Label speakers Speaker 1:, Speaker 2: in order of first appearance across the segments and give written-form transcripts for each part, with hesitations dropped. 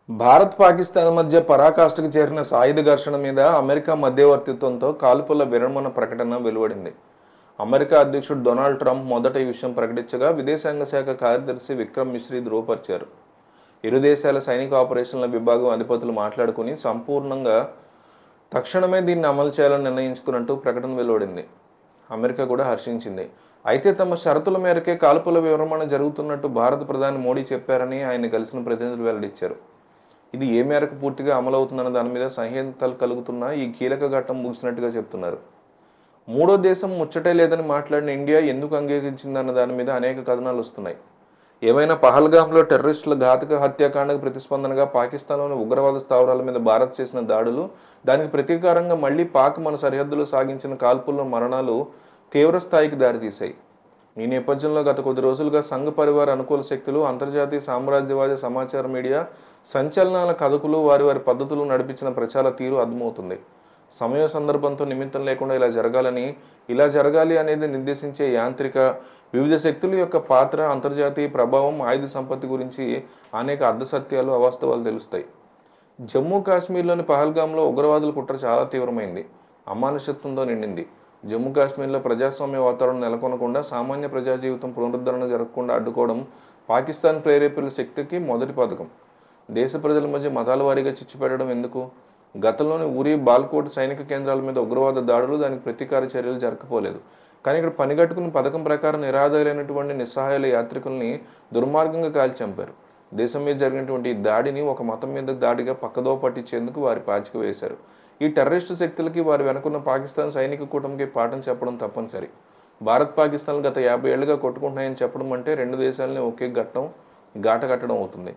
Speaker 1: భారత్ పాకిస్తాన్ మధ్య పరాకాష్ఠకు చేరిన సాయుధ ఘర్షణ మీద అమెరికా మధ్యవర్తిత్వంతో కాల్పుల విరమణ ప్రకటన వెలువడింది. అమెరికా అధ్యక్షుడు డొనాల్డ్ ట్రంప్ మొదట ఈ విషయం ప్రకటించగా విదేశాంగ శాఖ కార్యదర్శి విక్రమ్ మిశ్రీ ధృవపరిచారు. ఇరు దేశాల సైనిక ఆపరేషన్ల విభాగం అధిపతులు మాట్లాడుకుని సంపూర్ణంగా తక్షణమే దీన్ని అమలు చేయాలని నిర్ణయించుకున్నట్టు ప్రకటన వెలువడింది. అమెరికా కూడా హర్షించింది. అయితే తమ షరతుల మేరకే కాల్పుల విరమణ జరుగుతున్నట్టు భారత ప్రధాని మోడీ చెప్పారని ఆయన కలిసిన ప్రతినిధులు వెల్లడించారు. ఇది ఏ మేరకు పూర్తిగా అమలవుతుందన్న దాని మీద సంహితలు కలుగుతున్న ఈ కీలక ఘట్టం ముగిసినట్టుగా చెప్తున్నారు. మూడో దేశం ముచ్చటే లేదని మాట్లాడిన ఇండియా ఎందుకు అంగీకరించిందన్న దాని మీద అనేక కథనాలు వస్తున్నాయి. ఏమైనా పహల్గామ్లో టెర్రరిస్టుల ఘాతక హత్యాకాండకు ప్రతిస్పందనగా పాకిస్తాన్లోని ఉగ్రవాద స్థావరాల మీద భారత్ చేసిన దాడులు, దానికి ప్రతీకారంగా మళ్లీ పాక్ మన సరిహద్దులో సాగించిన కాల్పుల్లో మరణాలు తీవ్ర స్థాయికి దారితీశాయి. ఈ నేపథ్యంలో గత కొద్ది రోజులుగా సంఘ్ పరివార్ అనుకూల శక్తులు, అంతర్జాతీయ సామ్రాజ్యవాద సమాచార మీడియా సంచలనాల కథకులు వారి పద్ధతులు నడిపించిన ప్రచార తీరు అర్థమవుతుంది. సమయ సందర్భంతో నిమిత్తం లేకుండా ఇలా జరగాలి అనేది నిర్దేశించే యాంత్రిక వివిధ శక్తుల యొక్క పాత్ర, అంతర్జాతీయ ప్రభావం, ఆయుధ సంపత్తి గురించి అనేక అర్ధసత్యాలు, అవాస్తవాలు తెలుస్తాయి. జమ్మూ కాశ్మీర్లోని పహల్గామ్లో ఉగ్రవాదుల కుట్ర చాలా తీవ్రమైంది, అమానుషత్వంతో నిండింది. జమ్మూ కాశ్మీర్లో ప్రజాస్వామ్య వాతావరణం నెలకొనకుండా, సామాన్య ప్రజా జీవితం పునరుద్ధరణ జరగకుండా అడ్డుకోవడం పాకిస్తాన్ ప్రేరేపిత శక్తికి మొదటి పథకం. దేశ ప్రజల మధ్య మతాల వారీగా చిచ్చు పెట్టడం ఎందుకు? గతంలోని ఉరి, బాల్కోట్ సైనిక కేంద్రాల మీద ఉగ్రవాద దాడులు, దానికి ప్రతీకార చర్యలు జరగకపోలేదు. కానీ ఇక్కడ పనిగట్టుకుని పథకం ప్రకారం నిరాధారైనటువంటి నిస్సహాయాల యాత్రికుల్ని దుర్మార్గంగా కాల్చి చంపారు. దేశం మీద జరిగినటువంటి ఈ దాడిని ఒక మతం మీద దాడిగా పక్కదో పట్టించేందుకు వారి పాచిక వేశారు. ఈ టెర్రరిస్టు శక్తులకి వారి వెనుకున్న పాకిస్తాన్ సైనిక కూటమికి పాఠం చెప్పడం తప్పనిసరి. భారత్ పాకిస్తాన్లు గత 50 ఏళ్లుగా కొట్టుకుంటున్నాయని చెప్పడం అంటే రెండు దేశాలని ఒకే ఘాట కట్టడం అవుతుంది.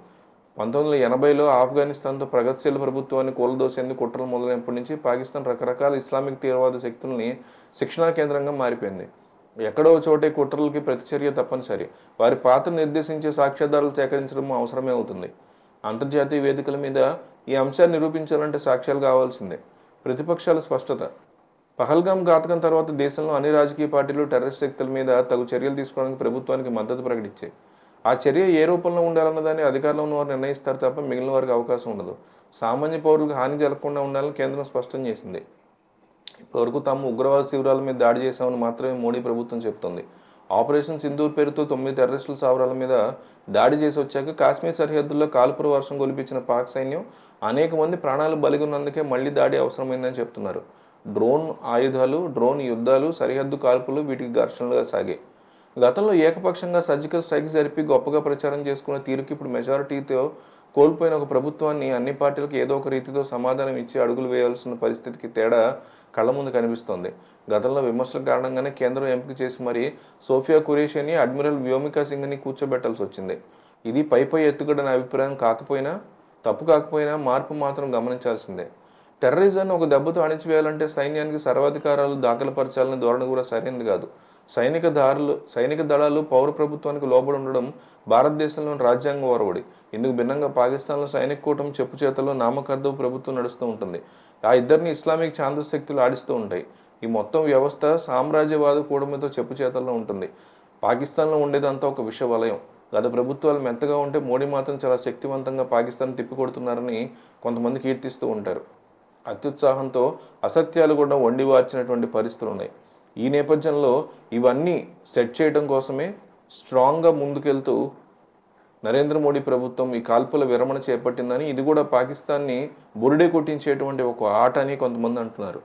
Speaker 1: 1980లో ఆఫ్ఘనిస్తాన్తో ప్రగతిశీల ప్రభుత్వాన్ని కూలదోసేందుకు కుట్రలు మొదలైనప్పటి నుంచి పాకిస్తాన్ రకరకాల ఇస్లామిక్ తీవ్రవాద శక్తుల్ని శిక్షణా కేంద్రంగా మారిపోయింది. ఎక్కడో చోటే కుట్రలకి ప్రతిచర్య తప్పనిసరి. వారి పాత్ర నిర్దేశించే సాక్ష్యాధారాలు సేకరించడం అవసరమే అవుతుంది. అంతర్జాతీయ వేదికల మీద ఈ అంశాన్ని నిరూపించాలంటే సాక్ష్యాలు కావాల్సిందే. ప్రతిపక్షాల స్పష్టత. పహల్గామ్ ఘాతకం తర్వాత దేశంలో అన్ని రాజకీయ పార్టీలు టెర్రరిస్ట్ శక్తుల మీద తగు చర్యలు తీసుకోవడానికి ప్రభుత్వానికి మద్దతు ప్రకటించాయి. ఆ చర్య ఏ రూపంలో ఉండాలన్న దాన్ని అధికారంలో ఉన్న వారు నిర్ణయిస్తారు తప్ప మిగిలిన వారికి అవకాశం ఉండదు. సామాన్య పౌరులకు హాని జరగకుండా ఉండాలని కేంద్రం స్పష్టం చేసింది. ఇప్పటివరకు తాము ఉగ్రవాద శిబిరాల మీద దాడి చేశామని మాత్రమే మోడీ ప్రభుత్వం చెప్తోంది. ఆపరేషన్ సింధూర్ పేరుతో 9 టెర్రరిస్టుల స్థావరాల మీద దాడి చేసి వచ్చాక కాశ్మీర్ సరిహద్దుల్లో కాల్పుల వర్షం గొలిపించిన పాక్ సైన్యం అనేక మంది ప్రాణాలు బలిగొన్నందుకే మళ్లీ దాడి అవసరమైందని చెప్తున్నారు. డ్రోన్ ఆయుధాలు, డ్రోన్ యుద్ధాలు, సరిహద్దు కాల్పులు వీటికి ఘర్షణలుగా సాగాయి. గతంలో ఏకపక్షంగా సర్జికల్ స్ట్రైక్ జరిపి గొప్పగా ప్రచారం చేసుకున్న తీరుకి ఇప్పుడు మెజారిటీతో కోల్పోయిన ఒక ప్రభుత్వాన్ని అన్ని పార్టీలకు ఏదో ఒక రీతితో సమాధానం ఇచ్చి అడుగులు వేయాల్సిన పరిస్థితికి తేడా కళ్ల ముందు కనిపిస్తోంది. గతంలో విమర్శల కారణంగానే కేంద్రం ఎంపిక చేసి మరి సోఫియా ఖురేషిని, అడ్మిరల్ వ్యోమికా సింగ్ని కూర్చోబెట్టాల్సి వచ్చింది. ఇది పై ఎత్తుగడని అభిప్రాయం తప్పు కాకపోయినా మార్పు మాత్రం గమనించాల్సిందే. టెర్రరిజాన్ని ఒక దెబ్బతో అణిచివేయాలంటే సైన్యానికి సర్వాధికారాలు దాఖలుపరచాలనే ధోరణి కూడా సరైనది కాదు. సైనిక దళాలు పౌర ప్రభుత్వానికి లోబడి ఉండడం భారతదేశంలోని రాజ్యాంగ ఒరవడి. ఇందుకు భిన్నంగా పాకిస్తాన్లో సైనిక కూటమి చెప్పు చేతల్లో నామకర్దవు ప్రభుత్వం నడుస్తూ ఉంటుంది. ఆ ఇద్దరిని ఇస్లామిక్ ఛాందస్ శక్తులు ఆడిస్తూ ఉంటాయి. ఈ మొత్తం వ్యవస్థ సామ్రాజ్యవాద కూటమితో చెప్పు చేతల్లో ఉంటుంది. పాకిస్తాన్లో ఉండేదంతా ఒక విష వలయం. గత ప్రభుత్వాలు మెత్తగా ఉంటే మోడీ మాత్రం చాలా శక్తివంతంగా పాకిస్తాన్ తిప్పికొడుతున్నారని కొంతమంది కీర్తిస్తూ ఉంటారు. అత్యుత్సాహంతో అసత్యాలు కూడా వండి వార్చినటువంటి పరిస్థితులు ఉన్నాయి. ఈ నేపథ్యంలో ఇవన్నీ సెట్ చేయడం కోసమే స్ట్రాంగ్గా ముందుకెళ్తూ నరేంద్ర మోడీ ప్రభుత్వం ఈ కాల్పుల విరమణ చేపట్టిందని, ఇది కూడా పాకిస్తాన్ని బురిడే కొట్టించేటువంటి ఒక ఆట అని కొంతమంది అంటున్నారు.